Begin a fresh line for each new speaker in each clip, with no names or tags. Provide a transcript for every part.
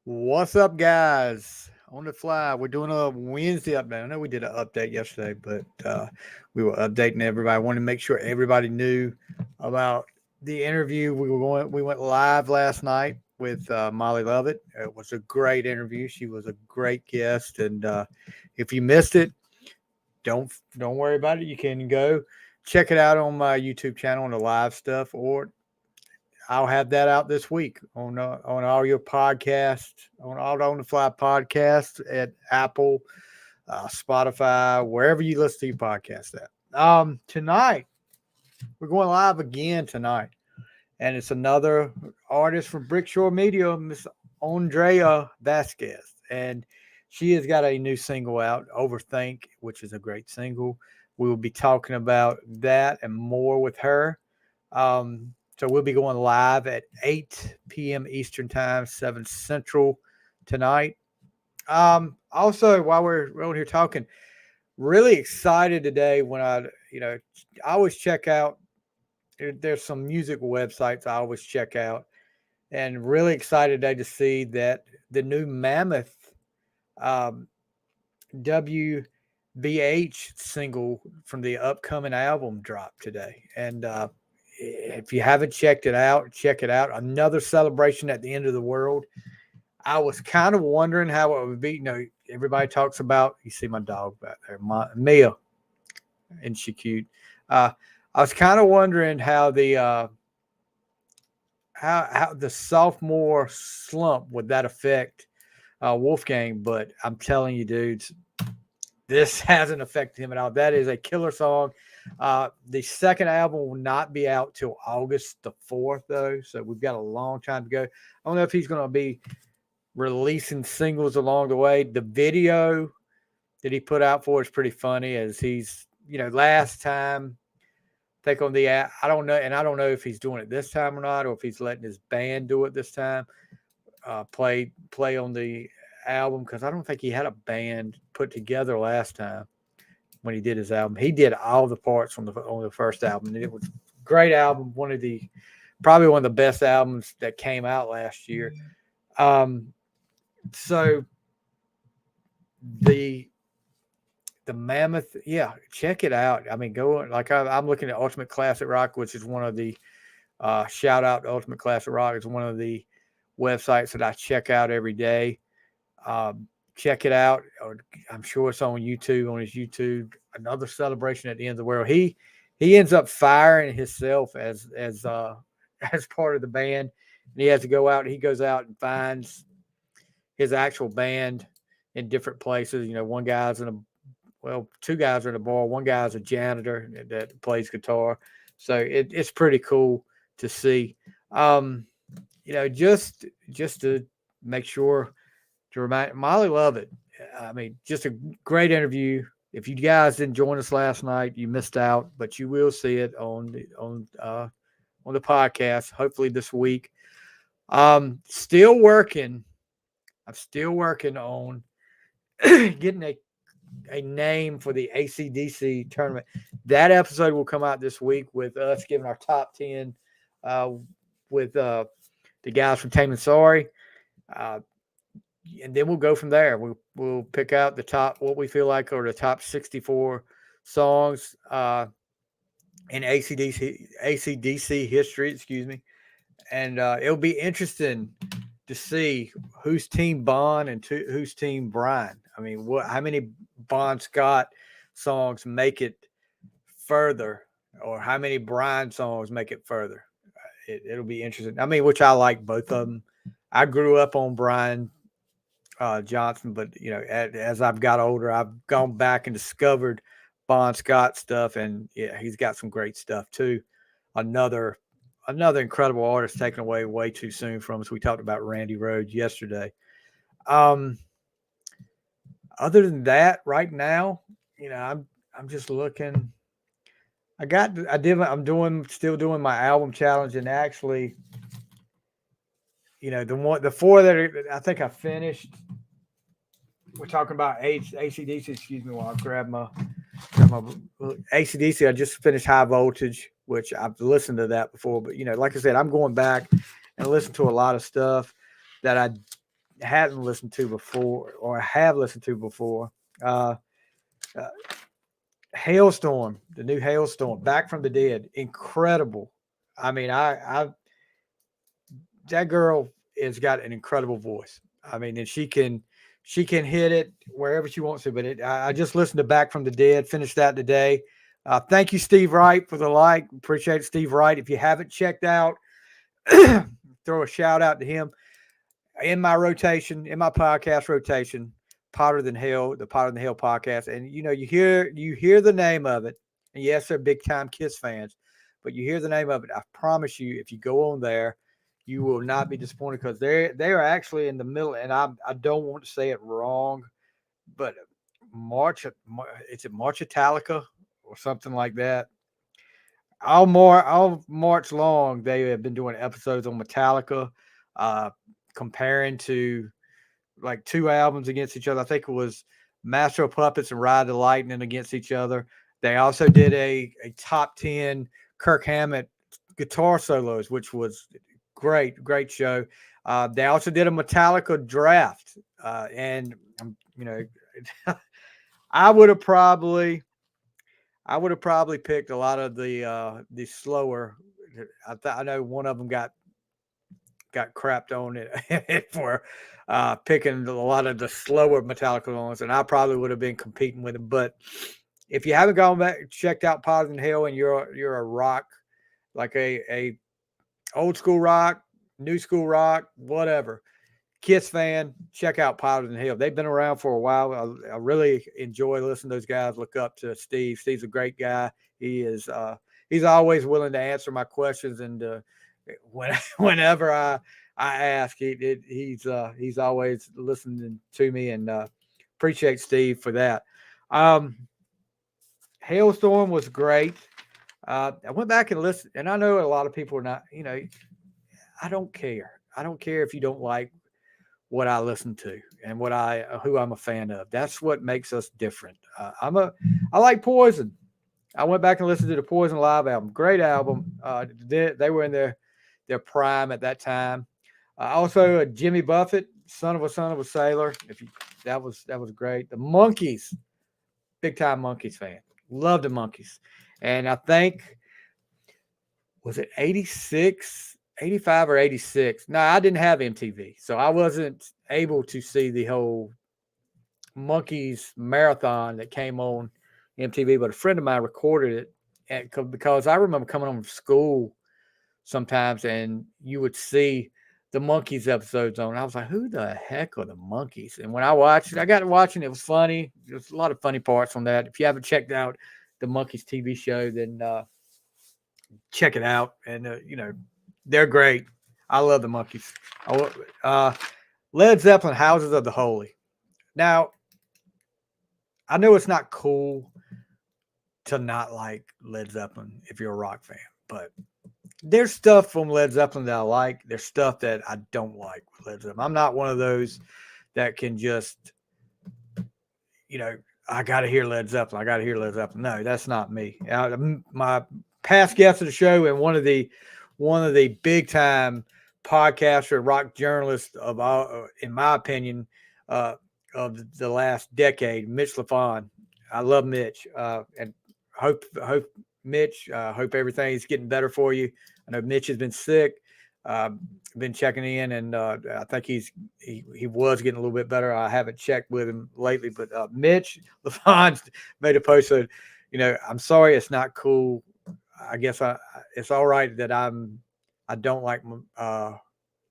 What's up, guys? On the fly, we're doing a Wednesday update. I know we did an update yesterday, but we were updating everybody. I wanted to make sure everybody knew about the interview. We went live last night with Molly Lovett. It was a great interview. She was a great guest, and if you missed it, don't worry about it. You can go check it out on my YouTube channel on the live stuff, or I'll have that out this week on all your podcasts, on all on the fly podcasts at Apple, Spotify, wherever you listen to your podcast at. Tonight we're going live again tonight, and it's another artist from Brickshore Media, Miss Andrea Vasquez, and she has got a new single out, "Overthink," which is a great single. We will be talking about that and more with her. So we'll be going live at 8 p.m. Eastern Time, 7 Central tonight. Also, while we're on here talking, really excited today when I always check out, there's some music websites I always check out, and really excited today to see that the new Mammoth um, WBH single from the upcoming album dropped today. And if you haven't checked it out, check it out. Another celebration at the end of the world. I was kind of wondering how it would be. Everybody talks about, you see my dog back there, Mia, and she cute. Uh, I was kind of wondering how the sophomore slump would that affect Wolfgang, but I'm telling you, dudes, this hasn't affected him at all. That is a killer song. The second album will not be out till August the 4th, though. So we've got a long time to go. I don't know if he's going to be releasing singles along the way. The video that he put out for is pretty funny, as he's, last time, I think I don't know. And I don't know if he's doing it this time or not, or if he's letting his band do it this time, play on the album, because I don't think he had a band put together last time when he did his album. He did all the parts on the first album, and it was a great album. Probably one of the best albums that came out last year. So the Mammoth, yeah, check it out. I mean, I'm looking at Ultimate Classic Rock, which is one of the shout out to Ultimate Classic Rock. It's one of the websites that I check out every day. Check it out. I'm sure it's on YouTube, on his YouTube. Another celebration at the end of the world. He ends up firing himself as as part of the band, and he has to go out. He goes out and finds his actual band in different places. Two guys are in a bar. One guy's a janitor that plays guitar. So it's pretty cool to see. Just to make sure to remind Molly Lovett. I mean, just a great interview. If you guys didn't join us last night, you missed out, but you will see it on the podcast. Hopefully this week. Still working. I'm still working on getting a name for the ACDC tournament. That episode will come out this week with us giving our top 10 with the guys from Tame and Sorry. And then we'll go from there. We'll pick out the top, what we feel like are the top 64 songs in ACDC history, excuse me. And it'll be interesting to see who's team Bon and who's team Brian. I mean, how many Bon Scott songs make it further, or how many Brian songs make it further? It'll be interesting. I mean, which I like both of them. I grew up on Brian Johnson, but as I've got older, I've gone back and discovered Bon Scott stuff, and yeah, he's got some great stuff too. Another incredible artist taken away way too soon from us. We talked about Randy Rhoads yesterday. Other than that, right now, I'm just looking. Still doing my album challenge, and actually, the four that I think I finished. We're talking about ACDC. Excuse me while I grab my ACDC. I just finished High Voltage, which I've listened to that before. But like I said, I'm going back and listen to a lot of stuff that hadn't listened to before or have listened to before. Uh, Hailstorm, the new Hailstorm, Back from the Dead, incredible. I mean, I that girl has got an incredible voice. I mean, and she can hit it wherever she wants to. But I just listened to Back from the Dead, finished that today. Thank you, Steve Wright, for the like. Appreciate it, Steve Wright. If you haven't checked out, throw a shout out to him in my rotation, in my podcast rotation. Potter Than Hell, the Potter Than Hell podcast, and you hear the name of it, and yes, they're big time Kiss fans, but you hear the name of it. I promise you, if you go on there, you will not be disappointed because they are actually in the middle, and I don't want to say it wrong, but it's a March Italica or something like that. All March long, they have been doing episodes on Metallica, comparing to like two albums against each other. I think it was Master of Puppets and Ride the Lightning against each other. They also did a top 10 Kirk Hammett guitar solos, which was great show. They also did a Metallica draft, and I would have probably picked a lot of the slower. I know one of them got crapped on it for picking a lot of the slower Metallica ones, and I probably would have been competing with them. But if you haven't gone back, checked out Potter Than Hell, and you're a rock, like a old school rock, new school rock, whatever, Kiss fan, check out Potter Than Hell. They've been around for a while. I really enjoy listening to those guys. Look up to Steve. Steve's a great guy. He is. He's always willing to answer my questions, and whenever I ask, he's always listening to me, and appreciate Steve for that. Hailstorm was great. I went back and listened, and I know a lot of people are not. I don't care. I don't care if you don't like what I listen to and who I'm a fan of. That's what makes us different. I like Poison. I went back and listened to the Poison live album. Great album. They were in their prime at that time. Also, Jimmy Buffett, Son of a Sailor. That was great. The Monkees, big time Monkees fan. Love the Monkees. And I think, was it 86, 85 or 86? No, I didn't have MTV, so I wasn't able to see the whole Monkees marathon that came on MTV. But a friend of mine recorded it, because I remember coming home from school sometimes, and you would see the Monkees episodes on. I was like, who the heck are the Monkees? And when I watched it, I got to watching it. It was funny. There's a lot of funny parts on that. If you haven't checked out the Monkees TV show, then check it out. And they're great. I love the Monkees. Led Zeppelin, Houses of the Holy. Now, I know it's not cool to not like Led Zeppelin if you're a rock fan, but there's stuff from Led Zeppelin that I like. There's stuff that I don't like with Led Zeppelin. I'm not one of those that can just, I got to hear Led Zeppelin. I got to hear Led Zeppelin. No, that's not me. My past guest of the show and one of the big time podcaster, rock journalists of all, in my opinion, of the last decade, Mitch Lafon. I love Mitch, and hope Mitch. Hope everything's getting better for you. I know Mitch has been sick. Been checking in, and I think he was getting a little bit better. I haven't checked with him lately, but Mitch Lafon made a post that, I'm sorry, it's not cool. I guess it's all right that I don't like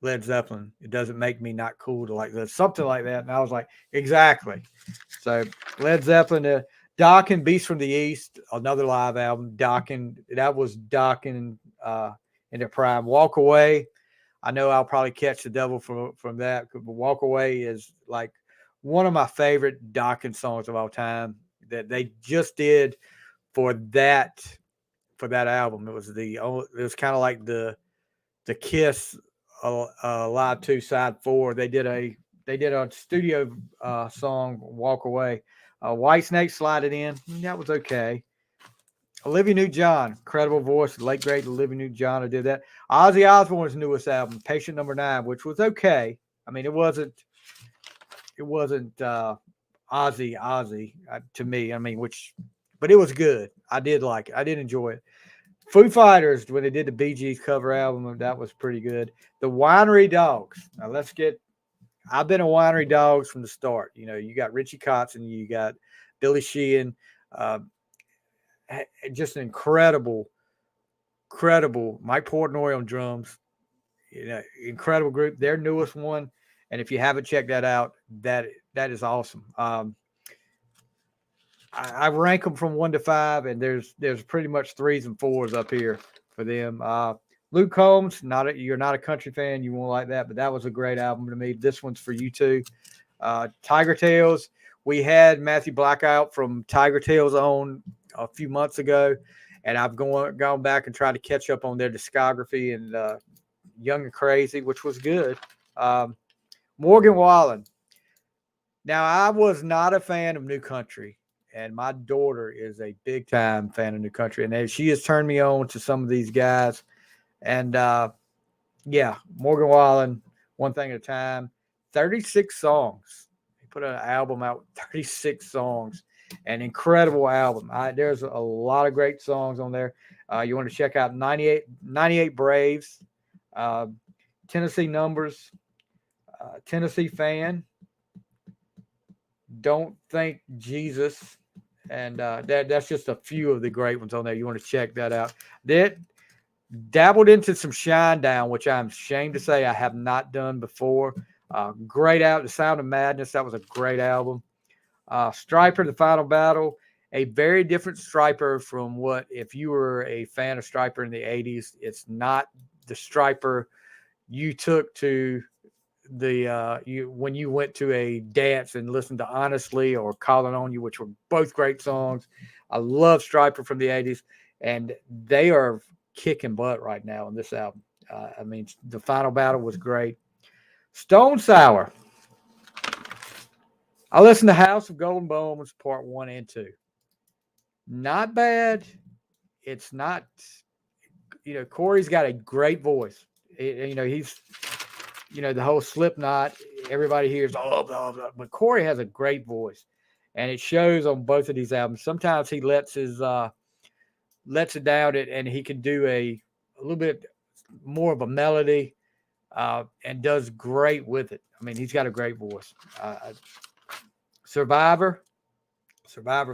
Led Zeppelin. It doesn't make me not cool to like this, something like that. And I was like, exactly. So Led Zeppelin, Dokken, Beast from the East, another live album. Dokken, that was Dokken in their prime. Walk Away. I know I'll probably catch the devil from that. But Walk Away is like one of my favorite Dokken songs of all time that they just did for that album. It was kind of like the Kiss Live 2 Side 4. They did a studio song, Walk Away. Whitesnake slided in. That was okay. Olivia Newton-John, incredible voice, late great Olivia Newton-John who did that. Ozzy Osbourne's newest album, Patient Number 9, which was okay. I mean, it wasn't Ozzy to me. I mean, but it was good. I did like it. I did enjoy it. Foo Fighters, when they did the Bee Gees cover album, that was pretty good. The Winery Dogs. Now I've been a Winery Dogs from the start. You know, you got Richie Kotzen, you got Billy Sheehan, uh, just an incredible Mike Portnoy on drums. You know, incredible group. Their newest one, and if you haven't checked that out, that is awesome. I rank them from 1 to 5, and there's pretty much 3s and 4s up here for them. Luke Combs, you're not a country fan, you won't like that, but that was a great album to me. This one's for you too. Tiger Tails, we had Matthew Blackout from Tiger Tails on a few months ago, and I've gone back and tried to catch up on their discography and Young and Crazy, which was good. Morgan Wallen. Now, I was not a fan of New Country, and my daughter is a big time fan of New Country, and she has turned me on to some of these guys. And yeah, Morgan Wallen, One Thing at a Time, 36 songs. He put an album out, 36 songs, an incredible album. There's a lot of great songs on there. You want to check out 98 Braves, Tennessee Numbers, Tennessee Fan, Don't Think Jesus, and that's just a few of the great ones on there. You want to check that out. That dabbled into some Shinedown, which I'm ashamed to say I have not done before. Great out, The Sound of Madness. That was a great album. Stryper, The Final Battle, a very different Stryper from what, if you were a fan of Stryper in the 80s, it's not the Stryper you took to when you went to a dance and listened to Honestly or Calling on You, which were both great songs. I love Stryper from the 80s, and they are kicking butt right now in this album. I mean, The Final Battle was great. Stone Sour. I listened to House of Golden Bones Part 1 and 2. Not bad. It's not, Corey's got a great voice. He's, the whole Slipknot, everybody hears, oh, blah, blah, but Corey has a great voice, and it shows on both of these albums. Sometimes he lets it down, and he can do a little bit more of a melody, and does great with it. I mean, he's got a great voice. Survivor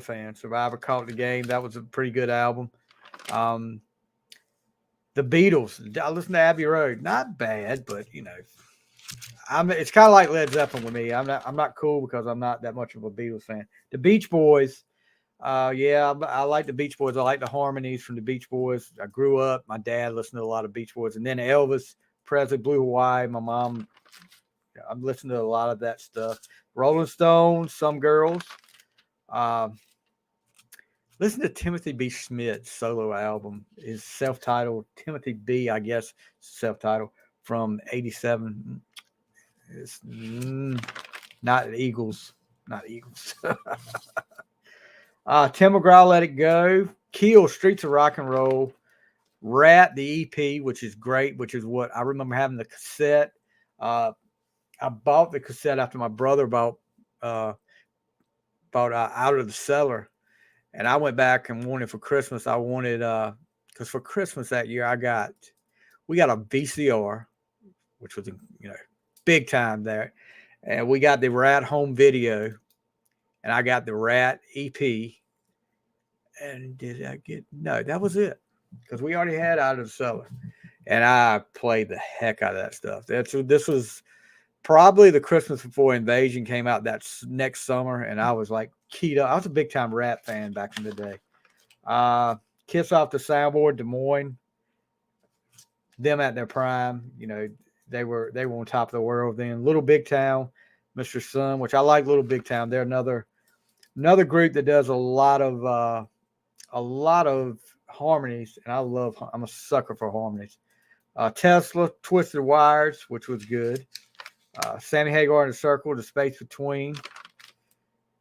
fan. Survivor Caught the Game. That was a pretty good album. The Beatles. I listened to Abbey Road. Not bad, but it's kind of like Led Zeppelin with me. I'm not cool because I'm not that much of a Beatles fan. The Beach Boys. Yeah, I like the Beach Boys. I like the harmonies from the Beach Boys. I grew up. My dad listened to a lot of Beach Boys, and then Elvis Presley, Blue Hawaii. My mom. I'm listening to a lot of that stuff. Rolling Stones, Some Girls. Listen to Timothy B. Schmidt's solo album. Is self-titled. Timothy B., I guess, self-titled from 87. It's not Eagles. Not Eagles. Tim McGraw, Let It Go. Keel, Streets of Rock and Roll. Rat, the EP, which is great, which is what I remember having the cassette. I bought the cassette after my brother bought Out of the Cellar, and I went back and wanted for Christmas. I wanted because for Christmas that year we got a VCR, which was big time there, and we got the Rat home video, and I got the Rat EP. And did I get no? That was it, because we already had Out of the Cellar, and I played the heck out of that stuff. This was probably the Christmas before Invasion came out that next summer, and I was like keyed up. I was a big time Rat fan back in the day. Kiss Off the Soundboard, Des Moines, them at their prime. They were on top of the world then. Little Big Town, Mr. Sun, which I like. Little Big Town. They're another group that does a lot of harmonies, and I'm a sucker for harmonies. Tesla, Twisted Wires, which was good. Sammy Hagar and the Circle, The Space Between.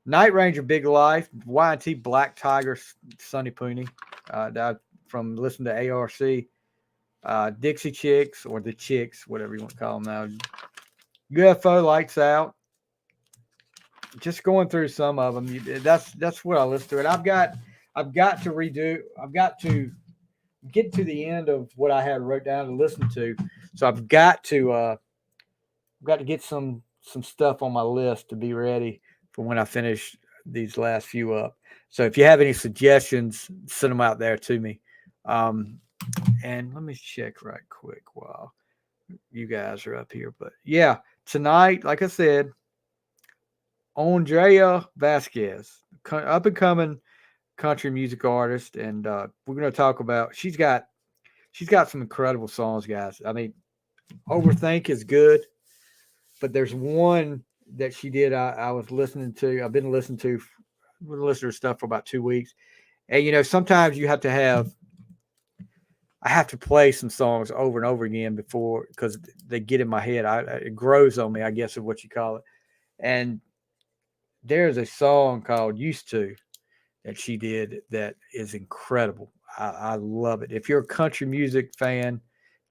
Night Ranger, Big Life. Y&T, Black Tiger, Sonny Pooney. From listening to ARC. Dixie Chicks, or the Chicks, whatever you want to call them now. UFO, Lights Out. just going through some of them. That's what I listen to, and I've got to redo. I've got to get to the end of what I had wrote down to listen to. So I've got to get some stuff on my list to be ready for when I finish these last few up. So if you have any suggestions, send them out there to me. Um, and let me check right quick while you guys are up here. But yeah, tonight, like I said, Andrea Vasquez, up and coming country music artist, and we're going to talk about. She's got some incredible songs, guys. I mean, Overthink is good, but there's one that she did. I was listening to. I've been listening to. Listening to stuff for about 2 weeks, and sometimes you have to have. I have to play some songs over and over again before because they get in my head. It grows on me, I guess, is what you call it. And there's a song called "Used to" that she did that is incredible. I love it. If you're a country music fan,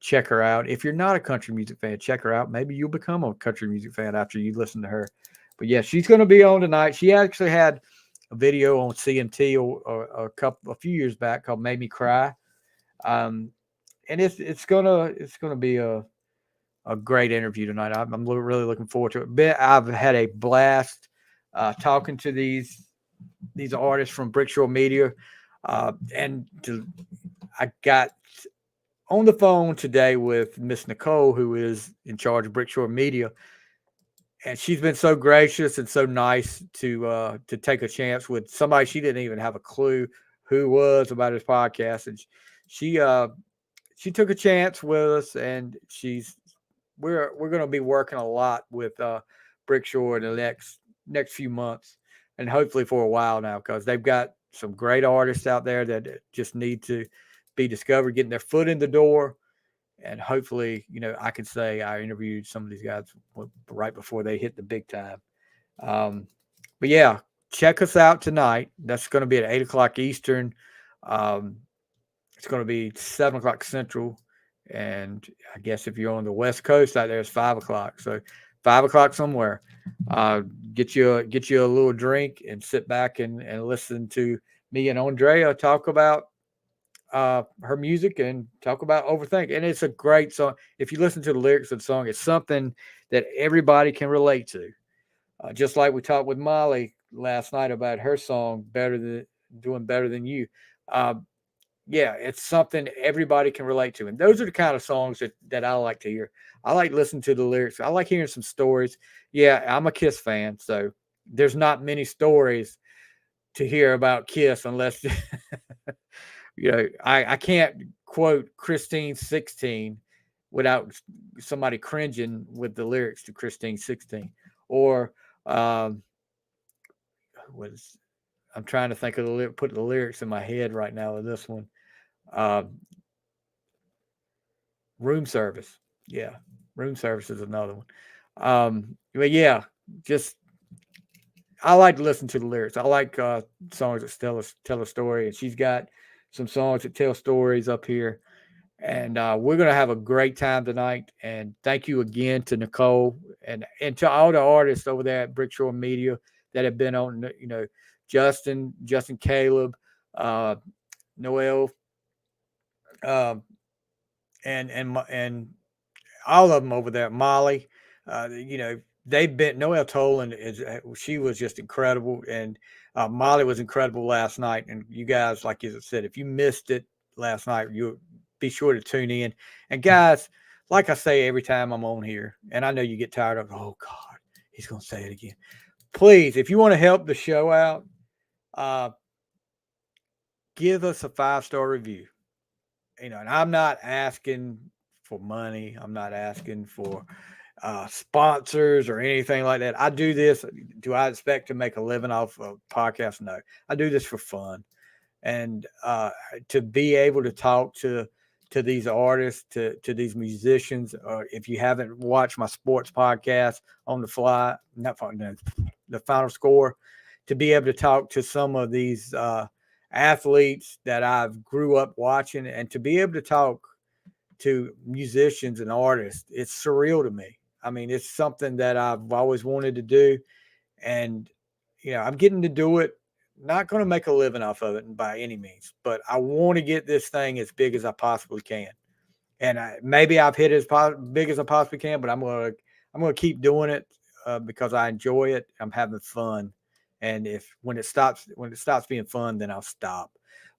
check her out. If you're not a country music fan, check her out. Maybe you'll become a country music fan after you listen to her. But yeah, she's going to be on tonight. She actually had a video on CMT a few years back called "Made Me Cry," um, and it's gonna be a great interview tonight. I'm really looking forward to it. I've had a blast talking to these artists from Brickshore Media. I got on the phone today with Miss Nicole, who is in charge of Brickshore Media, and she's been so gracious and so nice to take a chance with somebody she didn't even have a clue who was about his podcast, and she she took a chance with us, and we're going to be working a lot with Brickshore in the next few months, and hopefully for a while now, because they've got some great artists out there that just need to be discovered, getting their foot in the door, and hopefully, I can say I interviewed some of these guys right before they hit the big time. Um, but yeah, check us out tonight. That's going to be at 8 o'clock Eastern. Um, it's going to be 7 o'clock Central, and I guess if you're on the West Coast out there, it's 5 o'clock. So 5 o'clock somewhere. Uh, get you a little drink and sit back and listen to me and Andrea talk about her music and talk about Overthink. And it's a great song. If you listen to the lyrics of the song, it's something that everybody can relate to. Just like we talked with Molly last night about her song, Doing Better Than You. Uh, yeah, it's something everybody can relate to. And those are the kind of songs that I like to hear. I like listening to the lyrics. I like hearing some stories. Yeah, I'm a Kiss fan, so there's not many stories to hear about Kiss unless I can't quote Christine 16 without somebody cringing with the lyrics to Christine 16. Or um was I'm trying to think of put the lyrics in my head right now of this one. Um, Room Service. Yeah. Room Service is another one. But yeah, just I like to listen to the lyrics. I like songs that tell a story, and she's got some songs that tell stories up here. And we're gonna have a great time tonight. And thank you again to Nicole and to all the artists over there at Brickshore Media that have been on. Justin Caleb, uh, Noel, um, and all of them over there. Molly, they've been. Noelle Tolan she was just incredible, and Molly was incredible last night. And you guys, like you said, if you missed it last night, you be sure to tune in. And guys, like I say every time I'm on here, and I know you get tired of, oh God, he's gonna say it again. Please, if you want to help the show out, uh, give us a 5-star review. And I'm not asking for money. I'm not asking for sponsors or anything like that. I do this. Do I expect to make a living off a podcast? No. I do this for fun, and to be able to talk to these artists, to these musicians. Or if you haven't watched my sports podcast on the fly, not no, the final score, to be able to talk to some of these athletes that I've grew up watching, and to be able to talk to musicians and artists, it's surreal to me. I mean, it's something that I've always wanted to do, and I'm getting to do it. Not going to make a living off of it by any means, but I want to get this thing as big as I possibly can. And maybe I've hit as big as I possibly can, but I'm gonna keep doing it because I enjoy it. I'm having fun, and when it stops being fun, then I'll stop.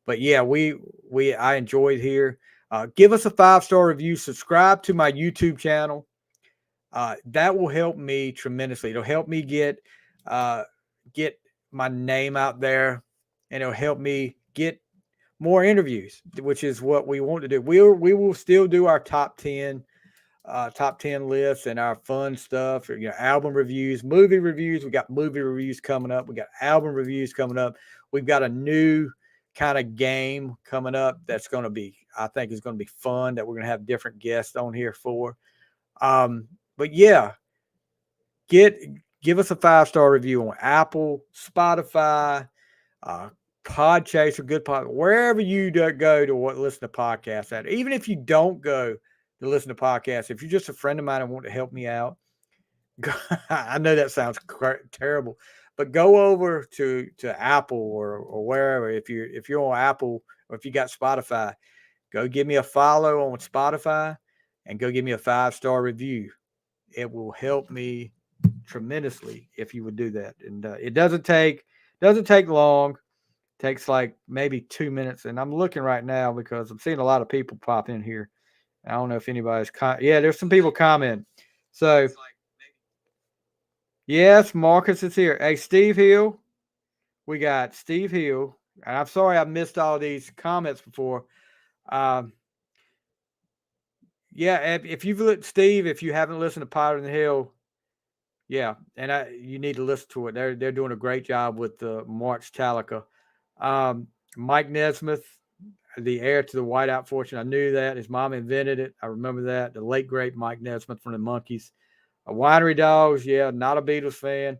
But yeah, I enjoyed here. Give us a 5-star review. Subscribe to my YouTube channel. That will help me tremendously. It'll help me get my name out there, and it'll help me get more interviews, which is what we want to do. We will still do our top 10 lists and our fun stuff, album reviews, movie reviews. We got movie reviews coming up. We got album reviews coming up. We've got a new kind of game coming up that's going to be, I think is going to be fun, that we're going to have different guests on here for. But yeah, give us a 5-star review on Apple, Spotify, Podchaser, Good Pod, wherever you go to listen to podcasts at. Even if you don't go to listen to podcasts, if you're just a friend of mine and want to help me out, I know that sounds terrible, but go over to Apple or wherever. If you're on Apple, or if you got Spotify, go give me a follow on Spotify and go give me a 5-star review. It will help me tremendously if you would do that. And it doesn't take long. It takes like maybe 2 minutes. And I'm looking right now because I'm seeing a lot of people pop in here. I don't know if anybody's there's some people comment. So yes, Marcus is here. Hey, Steve Hill. We got Steve Hill. And I'm sorry I missed all these comments before. Yeah, if you haven't listened to Potter in the Hill, yeah, and you need to listen to it. They're doing a great job with March Talica. Mike Nesmith, the heir to the Whiteout fortune. I knew that. His mom invented it. I remember that. The late, great Mike Nesmith from the Monkees. Winery Dogs, yeah, not a Beatles fan.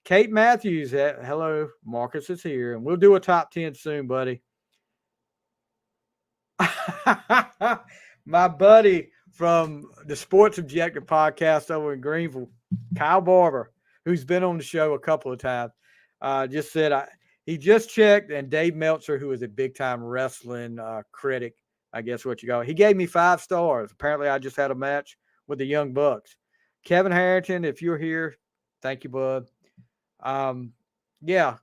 Kate Matthews, hello, Marcus is here. And we'll do a top 10 soon, buddy. My buddy from the Sports Objective podcast over in Greenville, Kyle Barber, who's been on the show a couple of times, just said he just checked, and Dave Meltzer, who is a big-time wrestling critic, I guess what you call it, he gave me 5 stars. Apparently, I just had a match with the Young Bucks. Kevin Harrington, if you're here, thank you, bud. Yeah,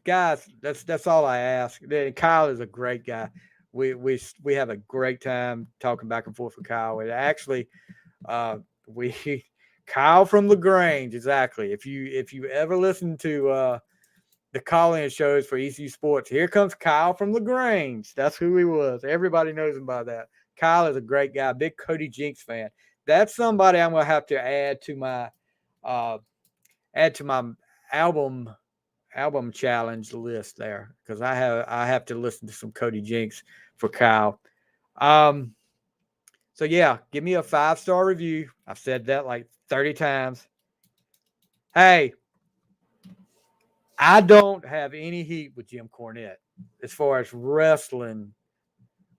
guys, that's all I ask. Kyle is a great guy. We have a great time talking back and forth with Kyle. And actually, Kyle from LaGrange, exactly. If you ever listen to the call-in shows for ECU Sports, here comes Kyle from LaGrange. That's who he was. Everybody knows him by that. Kyle is a great guy, big Cody Jinks fan. That's somebody I'm gonna have to add to my album challenge list there, because I have to listen to some Cody Jinks for Kyle. So yeah, give me a 5-star review. I've said that like 30 times. Hey, I don't have any heat with Jim Cornette as far as wrestling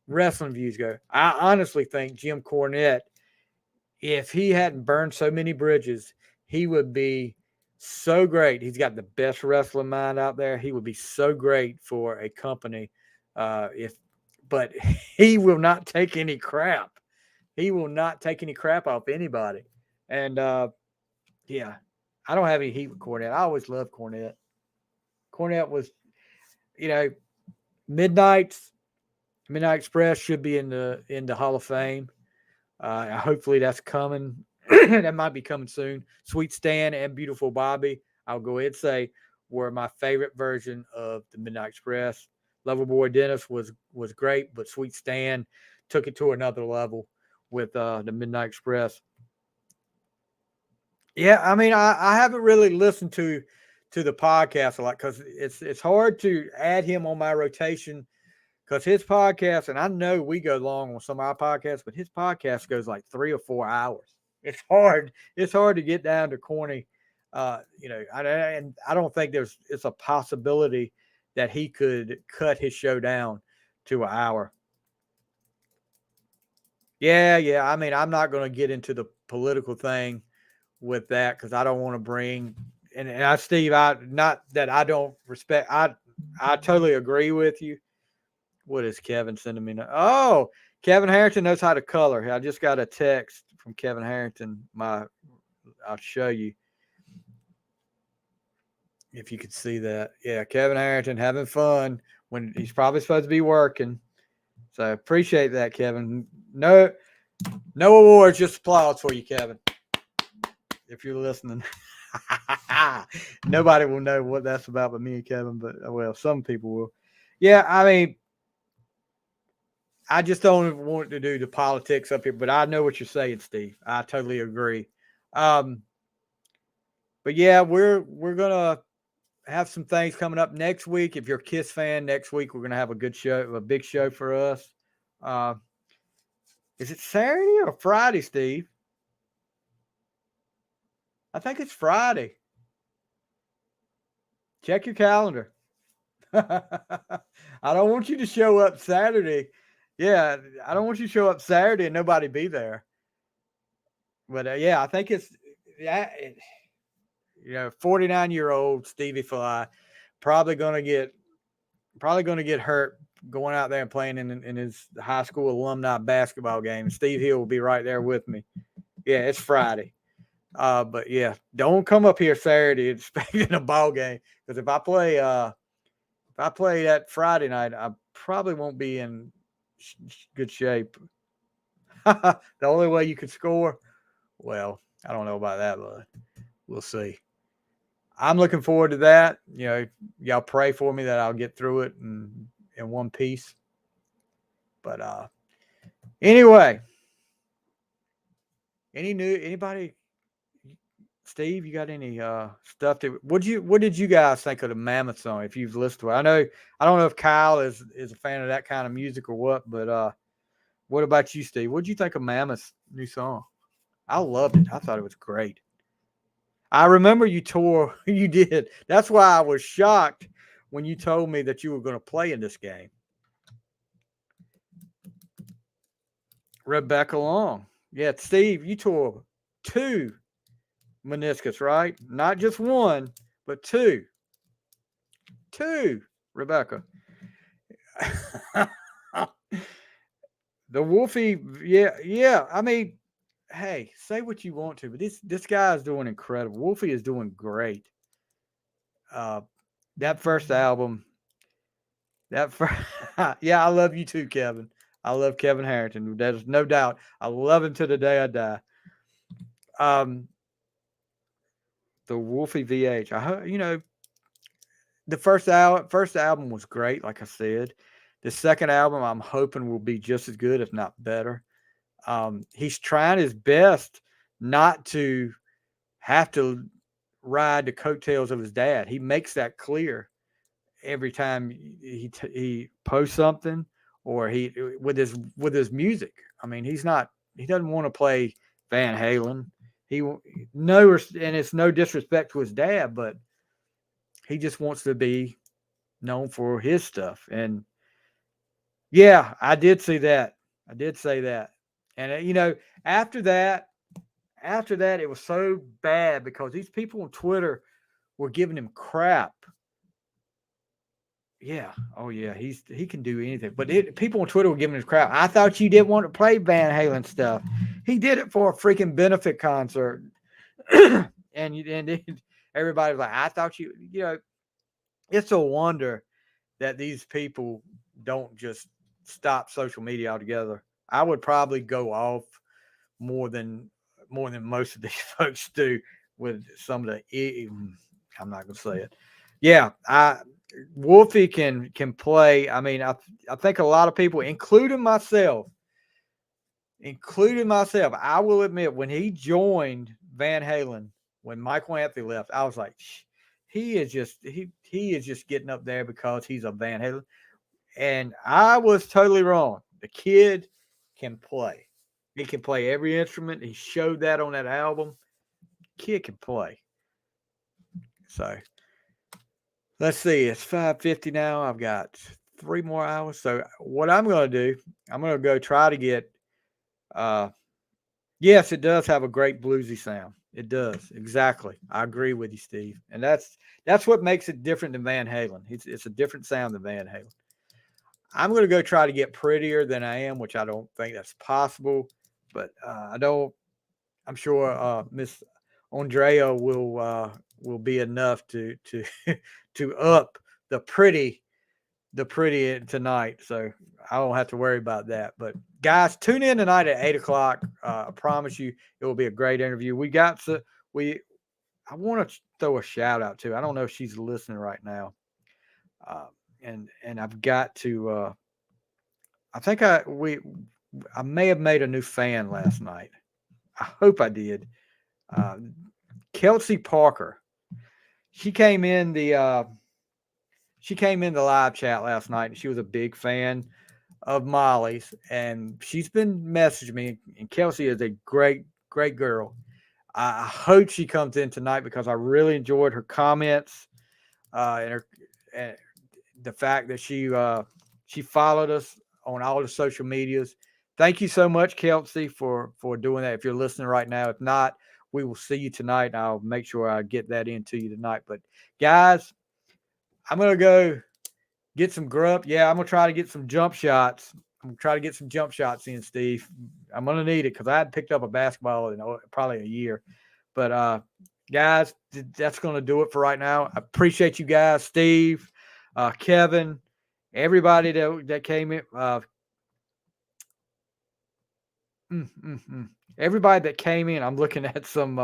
views go. I honestly think Jim Cornette, if he hadn't burned so many bridges, he would be so great. He's got the best wrestling mind out there. He would be so great for a company. But he will not take any crap. He will not take any crap off anybody. And yeah, I don't have any heat with Cornette. I always loved Cornette. Cornette was, Midnight Express should be in the Hall of Fame. Hopefully that's coming. That might be coming soon. Sweet Stan and Beautiful Bobby, I'll go ahead and say, were my favorite version of the Midnight Express. Loverboy Dennis was great, but Sweet Stan took it to another level with the Midnight Express. Yeah, I mean, I haven't really listened to the podcast a lot because it's hard to add him on my rotation, because his podcast, and I know we go long on some of our podcasts, but his podcast goes like 3 or 4 hours. It's hard to get down to corny. And I don't think it's a possibility that he could cut his show down to an hour. Yeah. I mean, I'm not going to get into the political thing with that, because I don't want to bring and Steve, not that I don't respect. I totally agree with you. What is Kevin sending me now? Oh, Kevin Harrington knows how to color. I just got a text from Kevin Harrington. I'll show you if you could see that. Yeah, Kevin Harrington having fun when he's probably supposed to be working. So appreciate that, Kevin. No awards, just applause for you, Kevin. If you're listening. Nobody will know what that's about but me and Kevin, but well, some people will. Yeah, I mean, I just don't want to do the politics up here, but I know what you're saying, Steve. I totally agree. But yeah, we're gonna have some things coming up next week. If you're a Kiss fan, next week we're gonna have a good show, a big show for us. Is it Saturday or Friday, Steve? I think it's Friday. Check your calendar. I don't want you to show up Saturday. Yeah, I don't want you to show up Saturday and nobody be there. But yeah, I think it's 49-year-old Stevie Fly probably gonna get hurt going out there and playing in his high school alumni basketball game. Steve Hill will be right there with me. Yeah, it's Friday. But yeah, don't come up here Saturday expecting a ball game, because if I play that Friday night, I probably won't be in good shape. The only way you could score, well, I don't know about that, but we'll see. I'm looking forward to that. Y'all pray for me that I'll get through it in one piece. But anyway, anybody? Steve, you got any stuff what did you guys think of the Mammoth song? If you've listened to it, I don't know if Kyle is a fan of that kind of music or what, but what about you, Steve? What did you think of Mammoth's new song? I loved it. I thought it was great. I remember you did. That's why I was shocked when you told me that you were going to play in this game. Rebecca Long. Yeah, Steve, you tore 2 meniscus, right? Not just 1, but 2. 2, Rebecca. The Wolfie, yeah. I mean, hey, say what you want to, but this guy is doing incredible. Wolfie is doing great. That first album, yeah, I love you too, Kevin. I love Kevin Harrington. There's no doubt. I love him to the day I die. The Wolfie VH. The first album was great, like I said. The second album, I'm hoping, will be just as good, if not better. He's trying his best not to have to ride the coattails of his dad. He makes that clear every time he posts something, or he with his music. I mean, he doesn't want to play Van Halen. And it's no disrespect to his dad, but he just wants to be known for his stuff. And yeah, I did see that. I did say that. And after that, it was so bad because these people on Twitter were giving him crap. Yeah. Oh yeah. He can do anything. But people on Twitter were giving him crap. I thought you didn't want to play Van Halen stuff. He did it for a freaking benefit concert. and everybody was like, I thought it's a wonder that these people don't just stop social media altogether. I would probably go off more than most of these folks do with some of the. I'm not gonna say it. Yeah, Wolfie can play. I mean, I think a lot of people, including myself, I will admit, when he joined Van Halen, when Michael Anthony left, I was like, he is just getting up there because he's a Van Halen. And I was totally wrong. The kid can play. He can play every instrument. He showed that on that album. Kid can play. So let's see. It's 5:50 now. I've got 3 more hours. So what I'm going to do, I'm going to go try to get. Yes, it does have a great bluesy sound. It does. Exactly. I agree with you, Steve. And that's what makes it different than Van Halen. It's a different sound than Van Halen. I'm going to go try to get prettier than I am, which I don't think that's possible. But I don't. I'm sure Miss Andrea will be enough to to up the pretty tonight. So I don't have to worry about that. But guys, tune in tonight at 8 o'clock. I promise you, it will be a great interview. We. I want to throw a shout out to. I don't know if she's listening right now, uh, and I've got to. I think I may have made a new fan last night. I hope I did. Uh, Kelsey Parker. She came in the live chat last night, and she was a big fan of Molly's, and she's been messaging me. And Kelsey is a great girl. I hope she comes in tonight because I really enjoyed her comments and the fact that she followed us on all the social medias. Thank you so much, Kelsey, for doing that. If you're listening right now, if not, we will see you tonight. And I'll make sure I get that into you tonight. But guys, I'm gonna go get some grub. Yeah, I'm gonna try to get some jump shots. I'm gonna try to get some jump shots in, Steve. I'm gonna need it because I hadn't picked up a basketball in probably a year. But guys, that's gonna do it for right now. I appreciate you guys, Steve, Kevin, everybody that came in. Everybody that came in. I'm looking at some.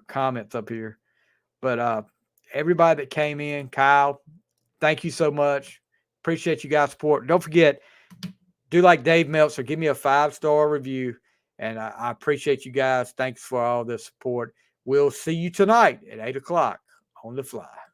Comments up here, but everybody that came in, Kyle, thank you so much. Appreciate you guys' support. Don't forget, do like Dave Meltzer. Give me a 5-star review. And I appreciate you guys. Thanks for all the support. We'll see you tonight at 8 o'clock on The Fly.